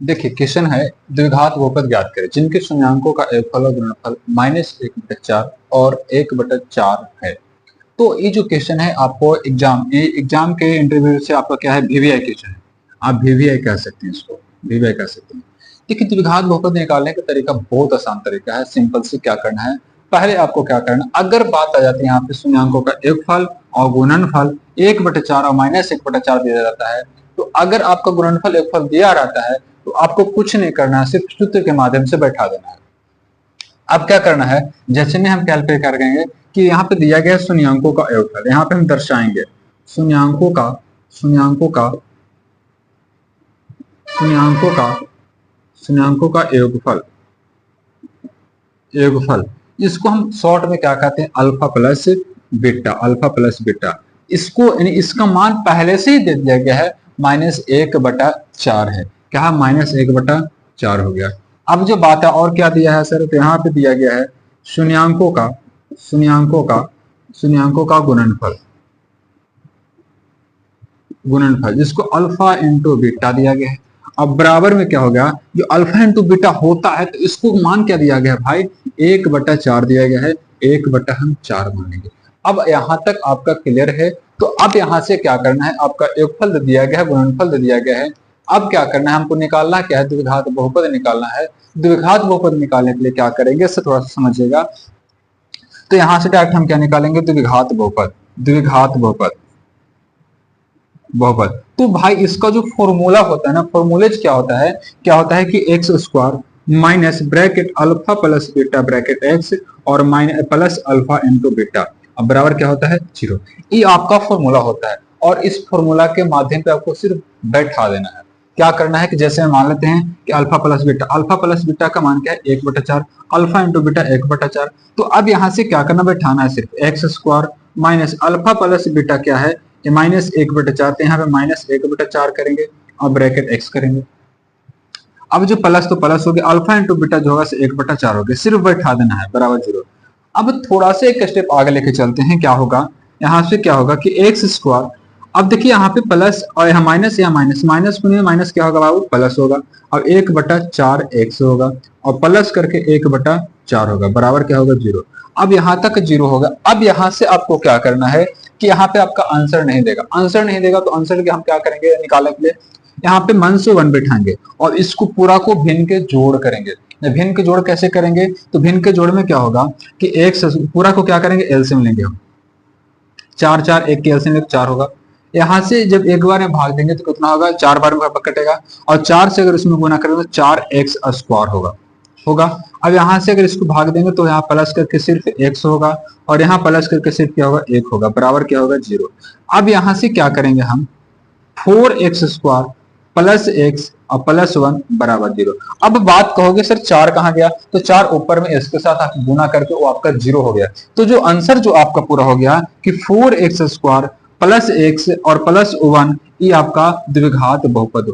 देखिए क्वेश्चन है, द्विघात बहुपद ज्ञात करें जिनके शून्यांकों का योगफल और गुणनफल -1/4 और 1/4 है। तो ये जो क्वेश्चन है आपको एग्जाम के इंटरव्यू से आपका क्या है, वीवीआई क्वेश्चन है। आप वीवीआई कह सकते हैं इसको, वीवीआई कह सकते हैं। देखिए द्विघात बहुपद निकालने का तरीका बहुत आसान तरीका है। सिंपल से क्या करना है, पहले आपको क्या करना, अगर बात आ जाती है यहाँ पे शून्यांकों का योगफल और गुणनफल 1/4 और -1/4 दिया जाता है, तो अगर आपका गुणनफल योगफल दिया रहता है तो आपको कुछ नहीं करना है, सिर्फ सूत्र के माध्यम से बैठा देना है। अब क्या करना है, जैसे में हम कैलकुलेट करेंगे कि यहाँ पे दिया गया शून्यांकों का योगफल, यहाँ पे हम दर्शाएंगे शून्यांकों का शून्यांकों का शून्यांकों का शून्यांकों का योगफल इसको हम शॉर्ट में क्या कहते हैं, अल्फा प्लस बीटा। इसको यानी इसका मान पहले से ही दे दिया गया है, -1/4 है। क्या है, -1/4 हो गया। अब जो बात है और क्या दिया है सर, तो यहाँ पे दिया गया है शून्यांकों का गुणनफल जिसको अल्फा इंटू बीटा दिया गया है। अब बराबर में क्या हो गया, जो अल्फा इंटू बीटा होता है तो इसको मान क्या दिया गया है भाई, 1/4 दिया गया है, 1/4 मानेंगे। अब यहाँ तक आपका क्लियर है। तो अब यहाँ से क्या करना है, आपका योगफल दे दिया गया है, गुणनफल दे दिया गया है। अब क्या करना है, हमको निकालना क्या है, द्विघात बहुपद निकालना है। द्विघात बहुपद निकालने के लिए क्या करेंगे, इससे थोड़ा सा समझिएगा। तो यहाँ से डायरेक्ट हम क्या निकालेंगे, द्विघात बहुपद। तो भाई इसका जो फॉर्मूला होता है ना, फॉर्मूलेज क्या होता है कि x square minus bracket alpha plus beta bracket x और minus plus alpha into beta, अब बराबर क्या होता है, 0। ये आपका फॉर्मूला होता है और इस फॉर्मूला के माध्यम पे आपको सिर्फ बैठा देना है। क्या करना है कि जैसे हम मान लेते हैं कि अल्फा प्लस बीटा का मान क्या है, 1/4, अल्फा इंटू बीटा 1/4। तो अब यहाँ से क्या करना, बैठाना है सिर्फ x square minus alpha plus beta क्या है, -1/4, तो यहाँ पे -1/4 करेंगे और ब्रैकेट एक्स करेंगे। अब जो प्लस तो प्लस हो गया, अल्फा इंटू बीटा जो होगा 1/4 हो गया, सिर्फ बैठा देना है बराबर 0। अब थोड़ा सा एक स्टेप आगे लेके चलते हैं, क्या होगा यहाँ से, क्या होगा कि एक्स स्क्वायर, अब देखिए यहाँ पे प्लस और यहाँ माइनस, या माइनस में माइनस क्या होगा बाबू, प्लस होगा। अब 1/4 एक्स होगा और प्लस करके 1/4 होगा, बराबर क्या होगा 0। अब यहाँ तक 0 होगा। अब यहाँ से आपको क्या करना है कि यहाँ पे आपका आंसर नहीं देगा, तो आंसर के हम क्या करेंगे निकालने के लिए, यहाँ पे मन से 1 बैठाएंगे और इसको पूरा को भिन्न के जोड़ करेंगे। भिन्न के जोड़ कैसे करेंगे, तो भिन्न के जोड़ में क्या होगा कि एक पूरा को क्या करेंगे, एलसीएम लेंगे हम, 4 1 के एलसीएम लेंगे 4 होगा। यहाँ से जब एक बार में भाग देंगे तो कितना होगा, 4 बार में कटेगा और 4 से अगर इसमें गुना करेंगे तो 4x स्क्वायर होगा। अब यहाँ से अगर इसको भाग देंगे तो यहाँ प्लस करके सिर्फ x होगा और यहाँ प्लस करके सिर्फ क्या होगा, 1 होगा, बराबर क्या होगा 0। अब यहाँ से क्या करेंगे हम, 4x स्क्वायर प्लस x और प्लस 1 बराबर 0। अब बात कहोगे सर 4 कहाँ गया, तो 4 ऊपर में इसके साथ आप गुना करके वो आपका 0 हो गया। तो जो आंसर जो आपका पूरा हो गया कि 4x स्क्वायर प्लस x और प्लस 1, ये आपका द्विघात बहुपद